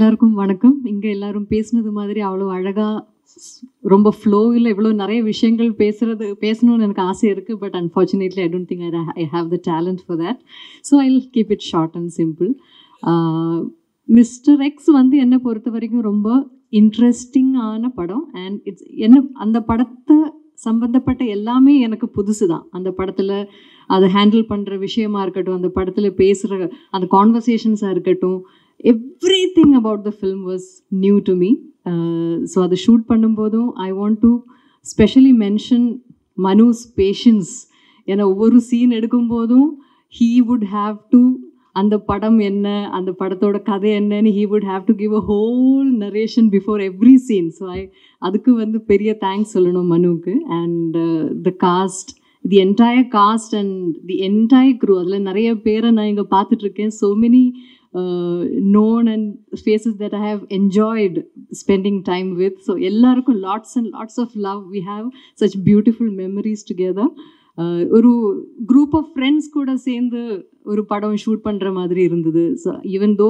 எல்லாருக்கும் வணக்கம். இங்கே எல்லாரும் பேசுனது மாதிரி அவ்வளோ அழகாக ரொம்ப ஃப்ளோவில் இவ்வளோ நிறைய விஷயங்கள் பேசணும்னு எனக்கு ஆசை இருக்குது. But unfortunately I don't think I have the talent for that. So I will keep it short and simple. Mister X வந்து என்னை பொறுத்த வரைக்கும் ரொம்ப இன்ட்ரெஸ்டிங்கான படம். அண்ட் என்ன அந்த படத்தை சம்பந்தப்பட்ட எல்லாமே எனக்கு புதுசு தான். அந்த படத்தில் அதை ஹேண்டில் பண்ணுற விஷயமா இருக்கட்டும், அந்த படத்தில் பேசுகிற அந்த கான்வர்சேஷன்ஸாக இருக்கட்டும், everything about the film was new to me. So அதை ஷூட் பண்ணும்போதும் I want to specially mention Manu's patience. ஏன்னா ஒவ்வொரு சீன் எடுக்கும்போதும் he would have to அந்த படம் என்ன, அந்த படத்தோட கதை என்னன்னு he would have to give a whole narration before every scene. So அதுக்கு வந்து பெரிய தேங்க்ஸ் சொல்லணும் மனுவுக்கு. And the cast, the entire cast and the entire crew, அதில் நிறைய பேரை நான் இங்கே பார்த்துட்ருக்கேன். so many known and faces that I have enjoyed spending time with. So ellarukku lots and lots of love. We have such beautiful memories together. ஒரு group of friends கூட சேர்ந்து ஒரு படம் ஷூட் பண்ணுற மாதிரி இருந்தது. ஸோ ஈவன் தோ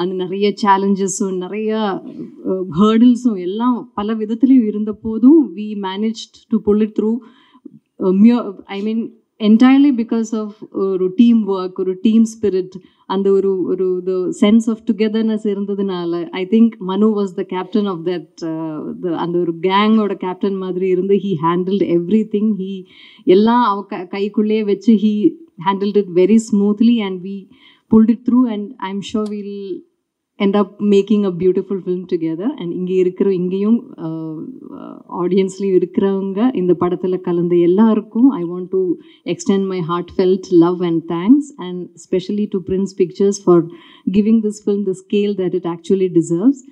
அந்த நிறைய சேலஞ்சஸும் நிறைய ஹர்டில்ஸும் எல்லாம் பல விதத்துலேயும் இருந்த போதும் we managed to pull it through. I mean entirely because of ஒரு டீம் ஒர்க், ஒரு டீம் ஸ்பிரிட், அந்த ஒரு the sense of togetherness இருந்ததுனால I think Manu was the captain of that. அந்த ஒரு கேங்கோட கேப்டன் மாதிரி இருந்து he handled everything. எல்லாம் கைக்குள்ளே வச்சு he handled it very smoothly and we pulled it through and I'm sure we'll end up making a beautiful film together. And இங்கேயும் ஆடியன்ஸ்லேயும் இருக்கிறவங்க இந்த படத்தில் கலந்த எல்லாருக்கும் I want to extend my heartfelt love and thanks, and especially to Prince Pictures for giving this film the scale that it actually deserves.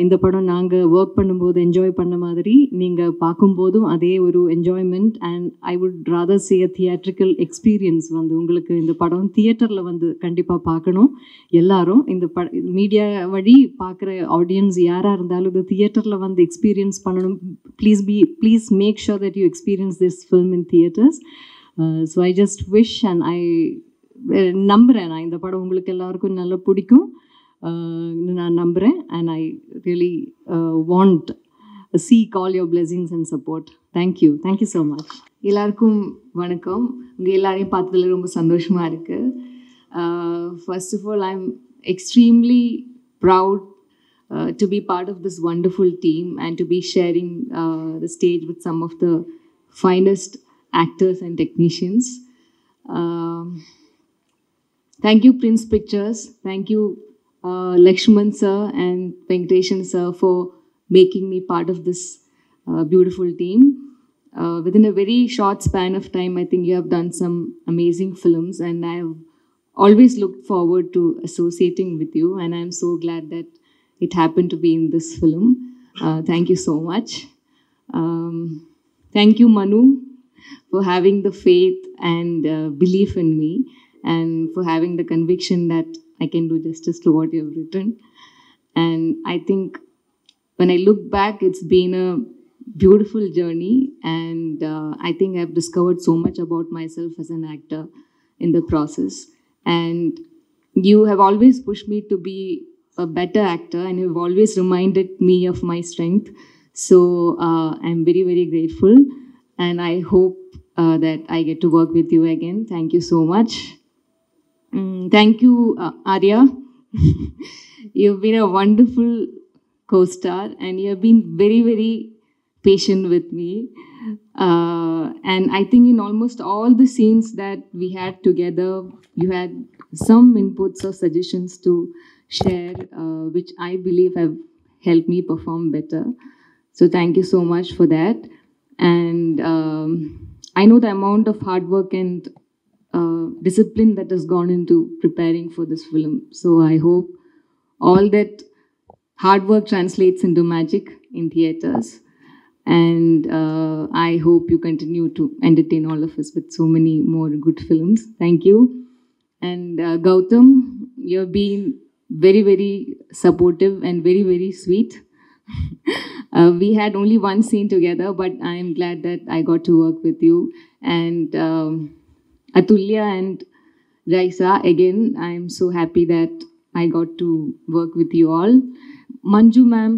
இந்த படம் நாங்கள் work பண்ணும்போது என்ஜாய் பண்ண மாதிரி நீங்கள் பார்க்கும்போதும் அதே ஒரு enjoyment. And I would rather say a theatrical experience வந்து உங்களுக்கு இந்த படம் தியேட்டரில் வந்து கண்டிப்பாக பார்க்கணும். எல்லாரும் இந்த மீடியா வழி பார்க்குற ஆடியன்ஸ் யாராக இருந்தாலும் இது தியேட்டரில் வந்து எக்ஸ்பீரியன்ஸ் பண்ணணும். Please make sure that you experience this film in theatres. So I just wish and I நம்புகிறேன் நான் இந்த படம் உங்களுக்கு எல்லாருக்கும் நல்லா பிடிக்கும் நான் நம்புகிறேன். And I really want seek all your blessings and support. Thank you so much. எல்லாருக்கும் வணக்கம். உங்கள் எல்லாரையும் பார்த்ததில் ரொம்ப சந்தோஷமாக இருக்குது. First of all I am extremely proud to be part of this wonderful team and to be sharing the stage with some of the finest actors and technicians. Thank you Prince Pictures. Thank you Lakshman sir and Venkateshan sir for making me part of this beautiful team. Within a very short span of time, I think you have done some amazing films and I have always looked forward to associating with you, and I am so glad that it happened to be in this film. Thank you so much. Thank you Manu for having the faith and belief in me, and for having the conviction that I can do justice to what you have written. And I think when I look back, it's been a beautiful journey, and I think I've discovered so much about myself as an actor in the process. And you have always pushed me to be a better actor, and you've always reminded me of my strength. So I'm very, very grateful, and I hope that I get to work with you again. Thank you so much. Thank you, Arya. You've been a wonderful co-star, and you have been very, very patient with me. And I think in almost all the scenes that we had together, you had some inputs or suggestions to share, which I believe have helped me perform better. So thank you so much for that. And I know the amount of hard work and discipline that has gone into preparing for this film. So I hope all that hard work translates into magic in theaters. And I hope you continue to entertain all of us with so many more good films. Thank you. And Gautam, you've been very, very supportive and very, very sweet. We had only one scene together, but I am glad that I got to work with you. And Atulya and Raisa, again, I am so happy that I got to work with you all. Manju ma'am,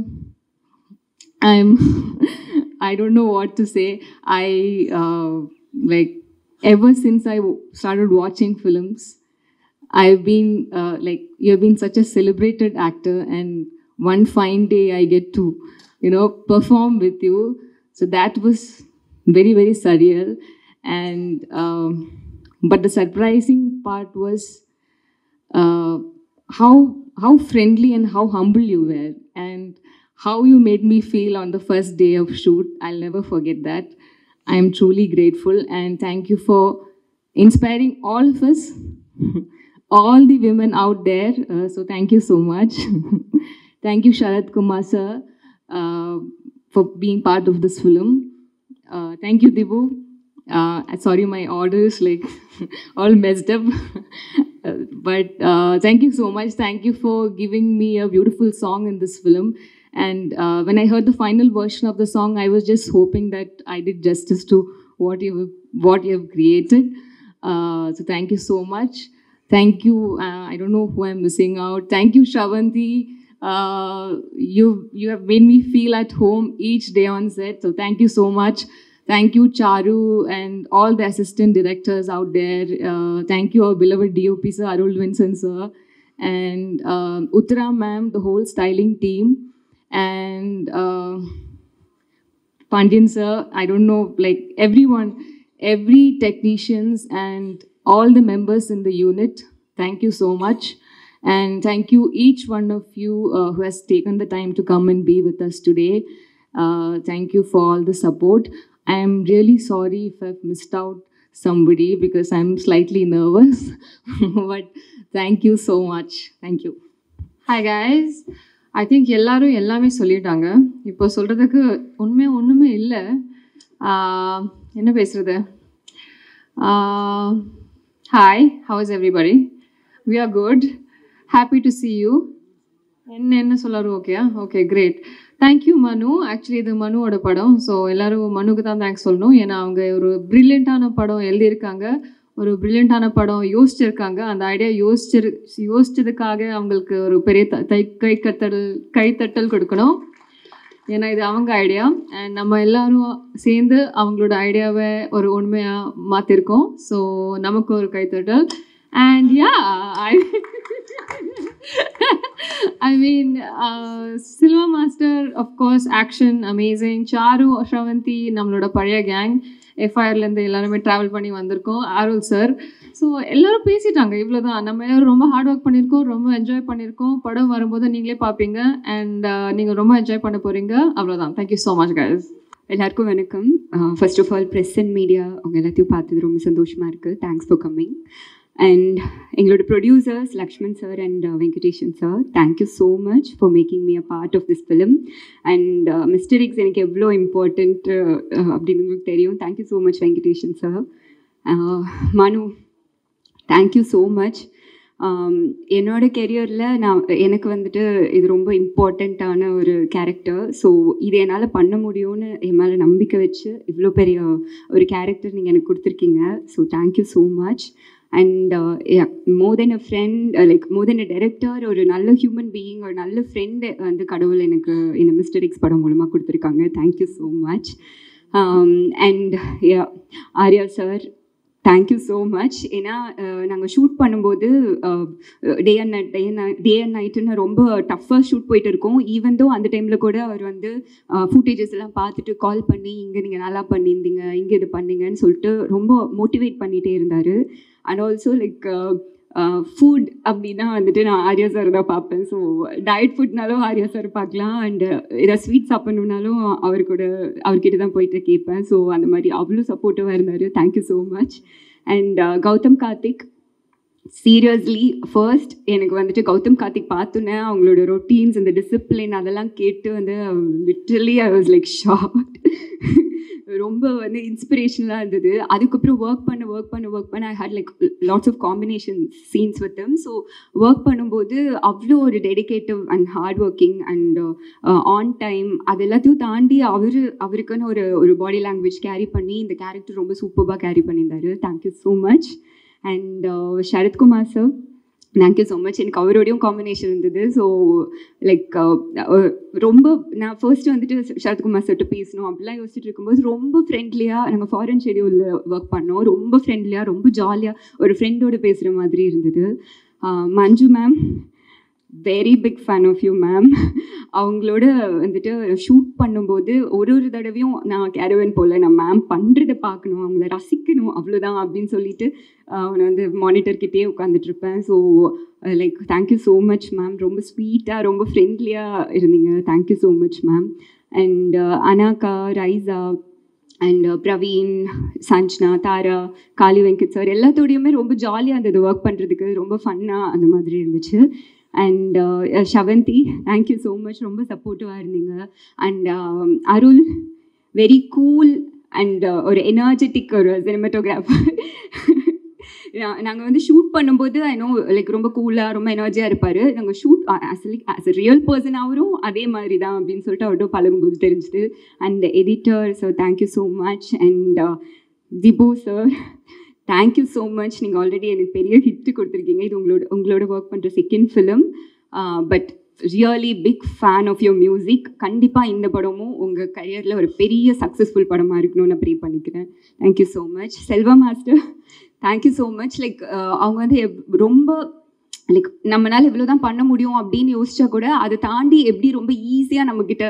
I don't know what to say. Like, ever since I started watching films, I've been you've been such a celebrated actor, and one fine day I get to, perform with you. So that was very, very surreal. And but the surprising part was how friendly and how humble you were, and how you made me feel on the first day of shoot. I'll never forget that. I am truly grateful, and thank you for inspiring all of us, all the women out there. So thank you so much. Thank you, Sharad Kumar sir, for being part of this film. Thank you, Dibu. Sorry, my order is like all messed up. But thank you so much. Thank you for giving me a beautiful song in this film. And when I heard the final version of the song, I was just hoping that I did justice to what you have created. So thank you so much. Thank you. I don't know who I'm missing out. Thank you, Shravanti. You have made me feel at home each day on set. So thank you so much. Thank you, Charu, and all the assistant directors out there. Thank you, our beloved DOP sir, Arul Vincent sir, and Uttara ma'am, the whole styling team, and Pandian sir. I don't know, like everyone, every technicians and all the members in the unit. Thank you so much. And thank you, each one of you who has taken the time to come and be with us today. Thank you for all the support. I am really sorry if I've missed out somebody because I'm slightly nervous. But thank you so much. Thank you. Hi guys. I think எல்லாரும் எல்லாமே சொல்லிட்டாங்க. இப்போ சொல்கிறதுக்கு ஒன்றுமே இல்லை. என்ன பேசுறது? Hi, how is everybody? We are good. Happy to see you. என்ன சொல்லாரு? Okay great. Thank you Manu. Actually இது மனுவோட படம். ஸோ எல்லோரும் மனுக்கு தான் தேங்க்ஸ் சொல்லணும். ஏன்னா அவங்க ஒரு ப்ரில்லியண்ட்டான படம் எழுதியிருக்காங்க, ஒரு ப்ரில்லியண்ட்டான படம் யோசிச்சிருக்காங்க. அந்த ஐடியா யோசிச்சதுக்காக அவங்களுக்கு ஒரு பெரிய கைத்தட்டல் கொடுக்கணும். ஏன்னா இது அவங்க ஐடியா, அண்ட் நம்ம எல்லோரும் சேர்ந்து அவங்களோட ஐடியாவை ஒரு உண்மையாக மாற்றிருக்கோம். ஸோ நமக்கு ஒரு கைத்தட்டல். And yeah, I mean, Silva Master, of course, action, amazing. Charu, Shravanti, நம்மளோட பழைய கேங், எஃப்ஐஆர்லேருந்து எல்லாருமே ட்ராவல் பண்ணி வந்திருக்கோம். அருள் சார். ஸோ எல்லோரும் பேசிட்டாங்க, இவ்வளோதான். நம்ம எல்லோரும் ரொம்ப ஹார்ட் ஒர்க் பண்ணியிருக்கோம், ரொம்ப என்ஜாய் பண்ணியிருக்கோம். படம் வரும்போது நீங்களே பார்ப்பீங்க, அண்ட் நீங்கள் ரொம்ப என்ஜாய் பண்ண போகிறீங்க. அவ்வளோதான். Thank you so much guys. எல்லாருக்கும் வணக்கம். First of all press and media அவங்க எல்லாத்தையும் பார்த்தது ரொம்ப சந்தோஷமாக இருக்குது. Thanks for coming. And எங்களோட producers Lakshman sir and Venkatesan sir, thank you so much for making me a part of this film. And mister X எனக்கு எவ்வளோ இம்பார்ட்டண்ட் அப்படின்னு உங்களுக்கு தெரியும். Thank you so much Venkatesan sir. Manu, thank you so much. என்னோடய கெரியரில் எனக்கு வந்துட்டு இது ரொம்ப இம்பார்ட்டண்ட்டான ஒரு கேரக்டர். ஸோ இது என்னால் பண்ண முடியும்னு என் மேலே நம்பிக்கை வச்சு இவ்வளோ பெரிய ஒரு கேரக்டர் நீங்கள் எனக்கு கொடுத்துருக்கீங்க. So thank you so much. And more then a friend, like more then a director, ஒரு நல்ல ஹியூமன் பீயிங், ஒரு நல்ல ஃப்ரெண்டு வந்து கடவுள் எனக்கு இந்த மிஸ்டர் எக்ஸ் படம் மூலமாக கொடுத்துருக்காங்க. Thank you so much. And Arya sir, thank you so much. ஏன்னா நாங்கள் ஷூட் பண்ணும்போது டே அண்ட் நைட்டுன்னு ரொம்ப டஃப்பாக ஷூட் போயிட்டு இருக்கோம். ஈவன் தோ அந்த டைமில் கூட அவர் வந்து ஃபுட்டேஜஸ் எல்லாம் பார்த்துட்டு கால் பண்ணி, இங்கே நீங்கள் நல்லா பண்ணியிருந்தீங்க, இங்கே இது பண்ணீங்கன்னு சொல்லிட்டு ரொம்ப மோட்டிவேட் பண்ணிகிட்டே இருந்தார். அண்ட் ஆல்சோ லைக் ஃபுட் அப்படின்னா வந்துட்டு நான் ஆர்யா சார் தான் பார்ப்பேன். ஸோ டயட் ஃபுட்னாலும் ஆர்யா சார் பார்க்கலாம், அண்ட் ஏதாவது ஸ்வீட் சாப்பிட்ணுன்னாலும் அவர்கிட்ட தான் போயிட்டு கேட்பேன். ஸோ அந்த மாதிரி அவ்வளோ சப்போர்ட்டிவாக இருந்தார். Thank you so much. And Gautham Karthik, seriously first எனக்கு வந்துட்டு கௌதம் கார்த்திக் பார்த்தோன்னே அவங்களோட ரொட்டீன்ஸ், இந்த டிசிப்ளின் அதெல்லாம் கேட்டு வந்து literally I was like shocked. ரொம்ப வந்து இன்ஸ்பிரேஷனலாக இருந்தது. அதுக்கப்புறம் ஒர்க் பண்ண I had like lots of combination scenes with them. So work பண்ணும்போது அவ்வளோ ஒரு dedicative and hard working and on time, அது எல்லாத்தையும் தாண்டி அவருக்குன்னு ஒரு பாடி லாங்குவேஜ் கேரி பண்ணி இந்த கேரக்டர் ரொம்ப சூப்பராக கேரி பண்ணியிருந்தார். Thank you so much. And Sarathkumar sir, thank you so much. எனக்கு அவரோடையும் காம்பினேஷன் இருந்தது. ஸோ லைக் ரொம்ப நான் ஃபர்ஸ்ட்டு வந்துட்டு சரத்குமார் சார்ட்டு பேசணும் அப்படிலாம் யோசிச்சுட்டு இருக்கும்போது ரொம்ப ஃப்ரெண்ட்லியாக நாங்கள் ஃபாரின் ஷெடியூலில் ஒர்க் பண்ணோம். ரொம்ப ஃப்ரெண்ட்லியாக ரொம்ப ஜாலியாக ஒரு ஃப்ரெண்டோடு பேசுகிற மாதிரி இருந்தது. Manju ma'am, very big fan of you ma'am. அவங்களோட வந்துட்டு ஷூட் பண்ணும்போது ஒரு தடவையும் நான் கேரவன் போல் நான் மேம் பண்ணுறதை பார்க்கணும், அவங்கள ரசிக்கணும், அவ்வளோதான் அப்படின்னு சொல்லிட்டு அவனை வந்து மானிட்டர்கிட்டே உட்காந்துட்ருப்பேன். So like thank you so much ma'am. ரொம்ப ஸ்வீட்டாக ரொம்ப ஃப்ரெண்ட்லியாக இருந்தீங்க. Thank you so much ma'am. And Anakha, Raiza and Praveen, Sanjana, Tara, Kali Venkat sir எல்லாத்தோடையுமே ரொம்ப ஜாலியாக இருந்தது ஒர்க் பண்ணுறதுக்கு. ரொம்ப ஃபன்னாக அந்த மாதிரி இருந்துச்சு. And Shavanthi, thank you so much. ரொம்ப சப்போர்ட்டிவாக இருந்தீங்க. And Arul, very cool and ஒரு எனர்ஜெட்டிக் ஒரு சினிமாட்டோகிராஃபர். நாங்கள் வந்து ஷூட் பண்ணும்போது ஐ நோ லைக் ரொம்ப கூலாக ரொம்ப எனர்ஜியாக இருப்பார். நாங்கள் shoot as a real person அவரும் அதே மாதிரி தான் அப்படின்னு சொல்லிட்டு அவர்கிட்ட பழகும்போது தெரிஞ்சுது. And editor sir, thank you so much. And Dhibu sir, thank you so much. நீங்கள் ஆல்ரெடி எனக்கு பெரிய ஹிட்டு கொடுத்துருக்கீங்க. இது உங்களோட ஒர்க் பண்ணுற second film. But really big fan of your music. கண்டிப்பாக இந்த படமும் உங்கள் கரியரில் ஒரு பெரிய சக்ஸஸ்ஃபுல் படமாக இருக்கணும்னு நான் ப்ரே பண்ணிக்கிறேன். Thank you so much. Selva master, thank you so much. Like அவங்க வந்து ரொம்ப லைக் நம்மளால் இவ்வளோ தான் பண்ண முடியும் அப்படின்னு யோசிச்சா கூட அதை தாண்டி எப்படி ரொம்ப ஈஸியாக நம்மக்கிட்ட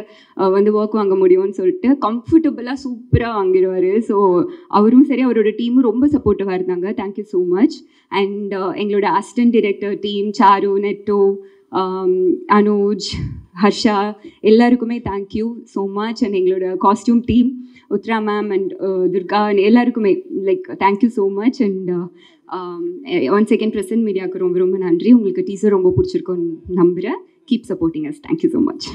வந்து ஒர்க் வாங்க முடியும்னு சொல்லிட்டு கம்ஃபர்டபுளாக சூப்பராக வாங்கிடுவார். ஸோ அவரும் சரி அவரோட டீமும் ரொம்ப சப்போர்ட்டிவாக இருந்தாங்க. Thank you so much. அண்ட் எங்களோட assistant director team Charu, Netto, Anuj, Harsha எல்லாருக்குமே தேங்க்யூ ஸோ மச். அண்ட் எங்களோட costume team Uthra ma'am and Durga எல்லாருக்குமே like thank you so much. And once second present மீடியாவுக்கு ரொம்ப ரொம்ப நன்றி. உங்களுக்கு டீசர் ரொம்ப பிடிச்சிருக்கோன்னு நம்புகிறேன். Keep supporting us. Thank you so much.